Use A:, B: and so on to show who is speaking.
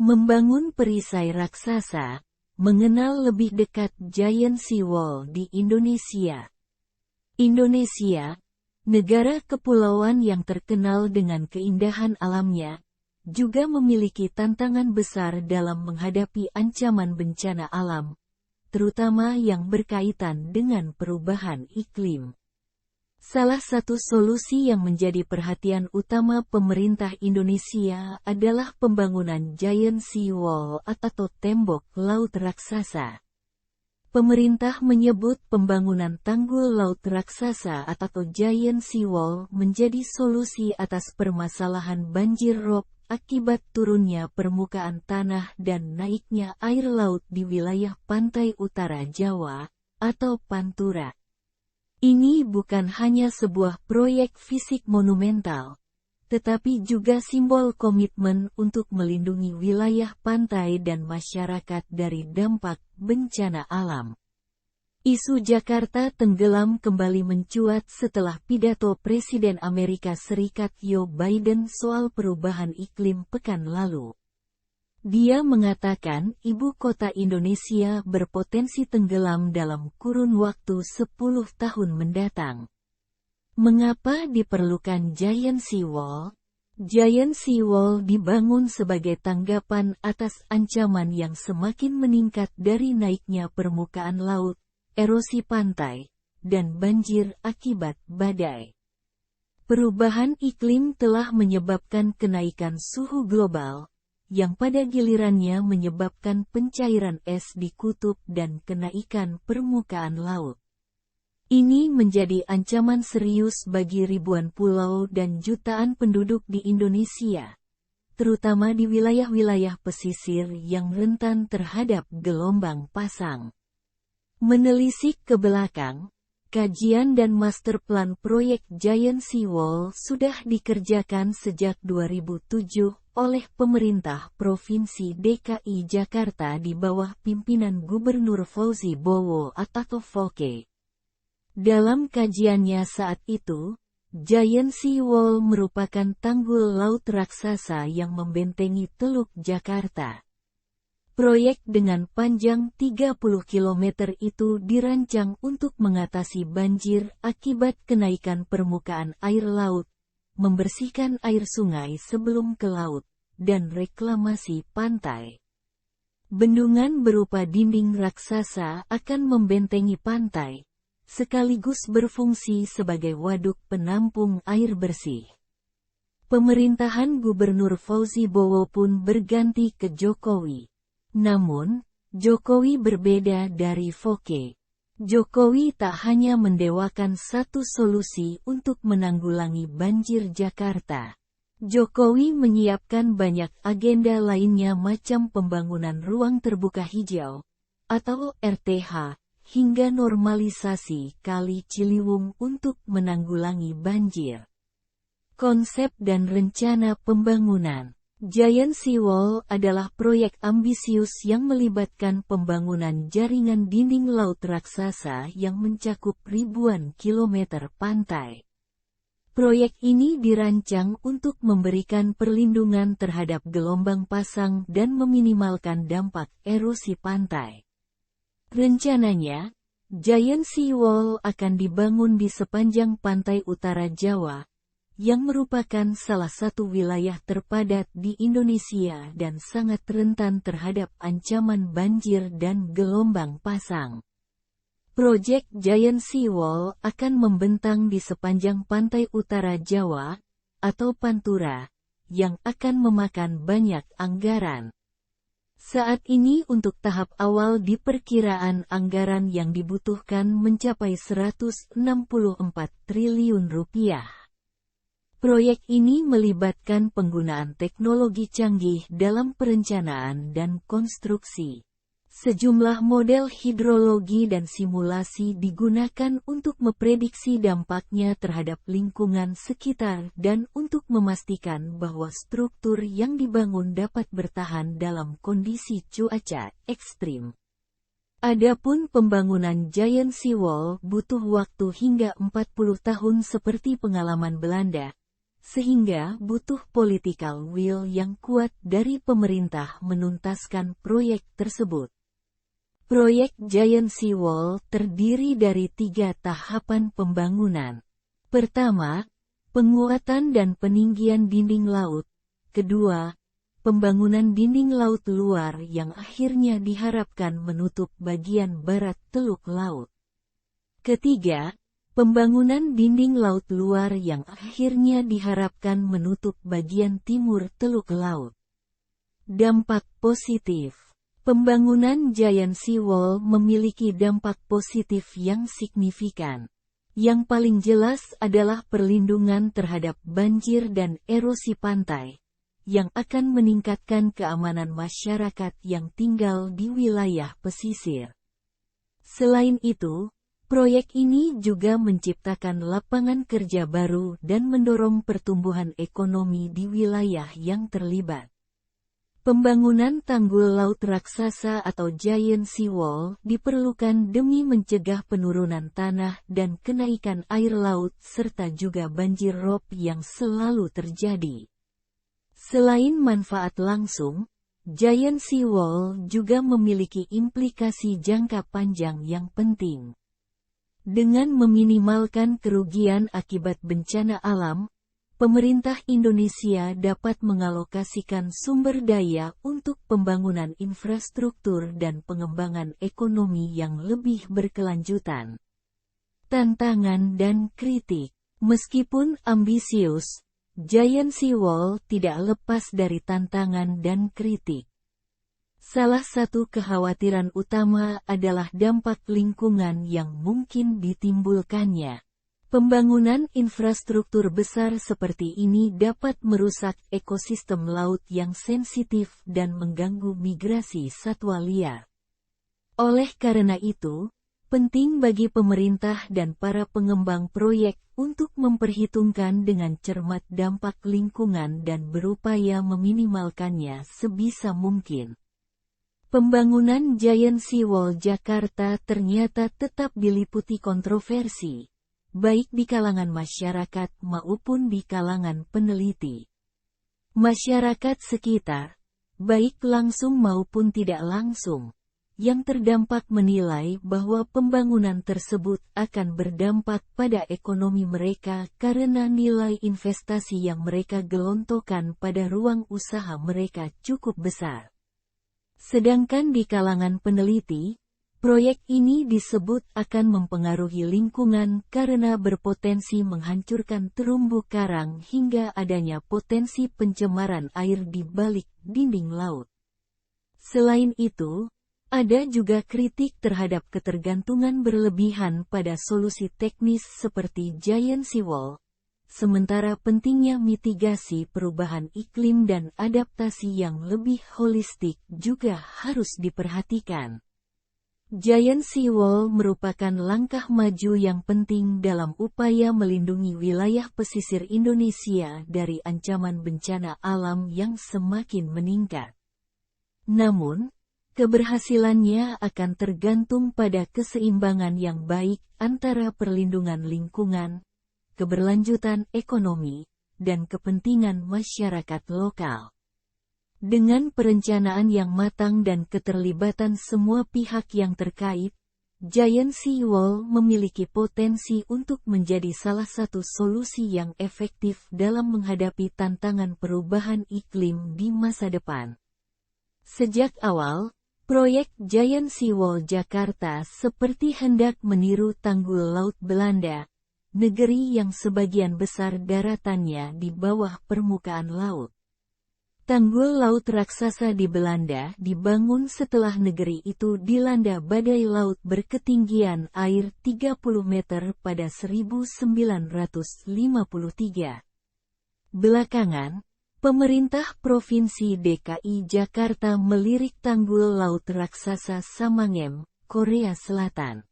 A: Membangun perisai raksasa, mengenal lebih dekat Giant Sea Wall di Indonesia. Indonesia, negara kepulauan yang terkenal dengan keindahan alamnya, juga memiliki tantangan besar dalam menghadapi ancaman bencana alam, terutama yang berkaitan dengan perubahan iklim. Salah satu solusi yang menjadi perhatian utama pemerintah Indonesia adalah pembangunan Giant Sea Wall atau tembok laut raksasa. Pemerintah menyebut pembangunan tanggul laut raksasa atau Giant Sea Wall menjadi solusi atas permasalahan banjir rob akibat turunnya permukaan tanah dan naiknya air laut di wilayah pantai utara Jawa atau Pantura. Ini bukan hanya sebuah proyek fisik monumental, tetapi juga simbol komitmen untuk melindungi wilayah pantai dan masyarakat dari dampak bencana alam. Isu Jakarta tenggelam kembali mencuat setelah pidato Presiden Amerika Serikat Joe Biden soal perubahan iklim pekan lalu. Dia mengatakan ibu kota Indonesia berpotensi tenggelam dalam kurun waktu 10 tahun mendatang. Mengapa diperlukan Giant Sea Wall? Giant Sea Wall dibangun sebagai tanggapan atas ancaman yang semakin meningkat dari naiknya permukaan laut, erosi pantai, dan banjir akibat badai. Perubahan iklim telah menyebabkan kenaikan suhu global, yang pada gilirannya menyebabkan pencairan es di kutub dan kenaikan permukaan laut. Ini menjadi ancaman serius bagi ribuan pulau dan jutaan penduduk di Indonesia, terutama di wilayah-wilayah pesisir yang rentan terhadap gelombang pasang. Menelisik ke belakang, kajian dan master plan proyek Giant Sea Wall sudah dikerjakan sejak 2007 oleh pemerintah Provinsi DKI Jakarta di bawah pimpinan Gubernur Fauzi Bowo atau Foke. Dalam kajiannya saat itu, Giant Sea Wall merupakan tanggul laut raksasa yang membentengi Teluk Jakarta. Proyek dengan panjang 30 km itu dirancang untuk mengatasi banjir akibat kenaikan permukaan air laut, membersihkan air sungai sebelum ke laut, dan reklamasi pantai. Bendungan berupa dinding raksasa akan membentengi pantai, sekaligus berfungsi sebagai waduk penampung air bersih. Pemerintahan Gubernur Fauzi Bowo pun berganti ke Jokowi. Namun, Jokowi berbeda dari Foke. Jokowi tak hanya mendewakan satu solusi untuk menanggulangi banjir Jakarta. Jokowi menyiapkan banyak agenda lainnya macam pembangunan ruang terbuka hijau, atau RTH, hingga normalisasi Kali Ciliwung untuk menanggulangi banjir. Konsep dan rencana pembangunan Giant Sea Wall adalah proyek ambisius yang melibatkan pembangunan jaringan dinding laut raksasa yang mencakup ribuan kilometer pantai. Proyek ini dirancang untuk memberikan perlindungan terhadap gelombang pasang dan meminimalkan dampak erosi pantai. Rencananya, Giant Sea Wall akan dibangun di sepanjang pantai utara Jawa, yang merupakan salah satu wilayah terpadat di Indonesia dan sangat rentan terhadap ancaman banjir dan gelombang pasang. Proyek Giant Sea Wall akan membentang di sepanjang pantai utara Jawa, atau Pantura, yang akan memakan banyak anggaran. Saat ini untuk tahap awal diperkiraan anggaran yang dibutuhkan mencapai 164 triliun rupiah. Proyek ini melibatkan penggunaan teknologi canggih dalam perencanaan dan konstruksi. Sejumlah model hidrologi dan simulasi digunakan untuk memprediksi dampaknya terhadap lingkungan sekitar dan untuk memastikan bahwa struktur yang dibangun dapat bertahan dalam kondisi cuaca ekstrim. Adapun pembangunan Giant Sea Wall butuh waktu hingga 40 tahun seperti pengalaman Belanda, sehingga butuh political will yang kuat dari pemerintah menuntaskan proyek tersebut. Proyek Giant Seawall terdiri dari 3 tahapan pembangunan. Pertama, penguatan dan peninggian dinding laut. Kedua, pembangunan dinding laut luar yang akhirnya diharapkan menutup bagian barat Teluk Laut. Ketiga, pembangunan dinding laut luar yang akhirnya diharapkan menutup bagian timur Teluk Laut. Dampak positif. Pembangunan Giant Seawall memiliki dampak positif yang signifikan. Yang paling jelas adalah perlindungan terhadap banjir dan erosi pantai, yang akan meningkatkan keamanan masyarakat yang tinggal di wilayah pesisir. Selain itu, proyek ini juga menciptakan lapangan kerja baru dan mendorong pertumbuhan ekonomi di wilayah yang terlibat. Pembangunan tanggul laut raksasa atau Giant Seawall diperlukan demi mencegah penurunan tanah dan kenaikan air laut serta juga banjir rob yang selalu terjadi. Selain manfaat langsung, Giant Seawall juga memiliki implikasi jangka panjang yang penting. Dengan meminimalkan kerugian akibat bencana alam, pemerintah Indonesia dapat mengalokasikan sumber daya untuk pembangunan infrastruktur dan pengembangan ekonomi yang lebih berkelanjutan. Tantangan dan kritik. Meskipun ambisius, Giant Seawall tidak lepas dari tantangan dan kritik. Salah satu kekhawatiran utama adalah dampak lingkungan yang mungkin ditimbulkannya. Pembangunan infrastruktur besar seperti ini dapat merusak ekosistem laut yang sensitif dan mengganggu migrasi satwa liar. Oleh karena itu, penting bagi pemerintah dan para pengembang proyek untuk memperhitungkan dengan cermat dampak lingkungan dan berupaya meminimalkannya sebisa mungkin. Pembangunan Giant Seawall Jakarta ternyata tetap diliputi kontroversi, baik di kalangan masyarakat maupun di kalangan peneliti. Masyarakat sekitar, baik langsung maupun tidak langsung, yang terdampak menilai bahwa pembangunan tersebut akan berdampak pada ekonomi mereka karena nilai investasi yang mereka gelontorkan pada ruang usaha mereka cukup besar. Sedangkan di kalangan peneliti, proyek ini disebut akan mempengaruhi lingkungan karena berpotensi menghancurkan terumbu karang hingga adanya potensi pencemaran air di balik dinding laut. Selain itu, ada juga kritik terhadap ketergantungan berlebihan pada solusi teknis seperti Giant Seawall, sementara pentingnya mitigasi perubahan iklim dan adaptasi yang lebih holistik juga harus diperhatikan. Giant Seawall merupakan langkah maju yang penting dalam upaya melindungi wilayah pesisir Indonesia dari ancaman bencana alam yang semakin meningkat. Namun, keberhasilannya akan tergantung pada keseimbangan yang baik antara perlindungan lingkungan, keberlanjutan ekonomi, dan kepentingan masyarakat lokal. Dengan perencanaan yang matang dan keterlibatan semua pihak yang terkait, Giant Seawall memiliki potensi untuk menjadi salah satu solusi yang efektif dalam menghadapi tantangan perubahan iklim di masa depan. Sejak awal, proyek Giant Seawall Jakarta seperti hendak meniru tanggul laut Belanda, negeri yang sebagian besar daratannya di bawah permukaan laut. Tanggul laut raksasa di Belanda dibangun setelah negeri itu dilanda badai laut berketinggian air 30 meter pada 1953. Belakangan, pemerintah Provinsi DKI Jakarta melirik tanggul laut raksasa Samangem, Korea Selatan.